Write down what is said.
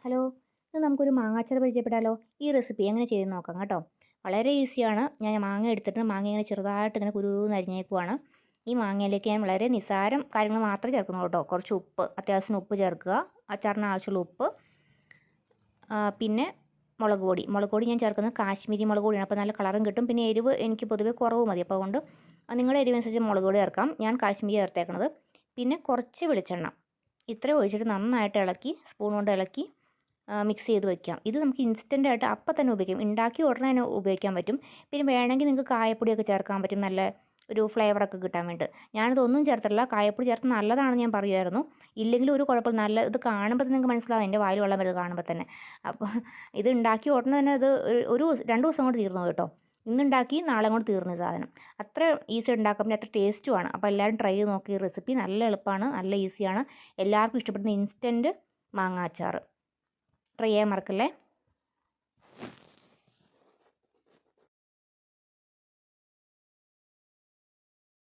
Hello, ഇത് നമുക്കൊരു മാങ്ങാച്ചാർ പരിചയപ്പെടാലോ? ഈ റെസിപ്പി എങ്ങനെ ചെയ്തെന്ന് നോക്കാം കേട്ടോ. വളരെ ഈസിയാണ്. ഞാൻ മാങ്ങ എടുത്തിട്ട് മാങ്ങ ഇങ്ങനെ ചെറുതായിട്ട് ഇങ്ങനെ കുരുകുരുന്ന് അരിഞ്ഞേക്കുവാണ്. ഈ മാങ്ങയിലേക്ക് ഞാൻ വളരെ നിസ്സാരം കാര്യങ്ങൾ മാത്രമേ ചേർക്കുന്നുള്ളൂ കേട്ടോ. കുറച്ച് ഉപ്പ്, അത്യാവശ്യത്തിന് ഉപ്പ് ചേർക്കുക. അച്ചാറിന് ആവശ്യമുള്ള ഉപ്പ്. പിന്നെ മുളക് പൊടി ഞാൻ ചേർക്കുന്നത് കാശ്മീരി മുളക് പൊടിയാണ്. അപ്പോൾ നല്ല കളറും കിട്ടും. പിന്നെ എരിവ് എനിക്ക് പൊതുവേ കുറവ് മതി. അപ്പോൾ അതുകൊണ്ട് നിങ്ങളുടെ എരിവനുസരിച്ച് മുളക് പൊടി ചേർക്കാം. ഞാൻ കാശ്മീരി ചേർത്തേക്കണത്. പിന്നെ കുറച്ച് വെളിച്ചെണ്ണ. ഇത്ര ഒഴിച്ചിട്ട് നന്നായിട്ട് ഇളക്കി, സ്പൂൺ കൊണ്ട് ഇളക്കി മിക്സ് ചെയ്ത് വെക്കാം. ഇത് നമുക്ക് ഇൻസ്റ്റൻ്റായിട്ട് അപ്പം തന്നെ ഉപയോഗിക്കാം. ഉണ്ടാക്കി ഉടനെ തന്നെ ഉപയോഗിക്കാൻ പറ്റും. പിന്നെ വേണമെങ്കിൽ നിങ്ങൾക്ക് കായപ്പൊടിയൊക്കെ ചേർക്കാൻ പറ്റും, നല്ല ഒരു ഫ്ലേവറൊക്കെ കിട്ടാൻ വേണ്ടി. ഞാനിതൊന്നും ചേർത്തിട്ടില്ല. കായപ്പൊടി ചേർത്ത് നല്ലതാണെന്ന് ഞാൻ പറയുമായിരുന്നു. ഇല്ലെങ്കിലും ഒരു കുഴപ്പമില്ല. നല്ല ഇത് കാണുമ്പോൾ തന്നെ നിങ്ങൾക്ക് മനസ്സിലാവും, എൻ്റെ വായിൽ വെള്ളം വരുന്നത് കാണുമ്പോൾ തന്നെ. അപ്പോൾ ഇത് ഉണ്ടാക്കി ഉടനെ തന്നെ ഇത് ഒരു 2 ദിവസം കൊണ്ട് തീർന്നു കേട്ടോ. ഇന്നുണ്ടാക്കി നാളെ കൊണ്ട് തീർന്നു സാധനം. അത്ര ഈസി ഉണ്ടാക്കാൻ പറ്റും, അത്ര ടേസ്റ്റുമാണ്. അപ്പോൾ എല്ലാവരും ട്രൈ ചെയ്ത് നോക്കി. ഈ റെസിപ്പി നല്ല എളുപ്പമാണ്, നല്ല ഈസിയാണ്. എല്ലാവർക്കും ഇഷ്ടപ്പെടുന്ന ഇൻസ്റ്റൻറ്റ് മാങ്ങാ അച്ചാർ. ട്രൈ ചെയ്യാൻ മറക്കല്ലേ.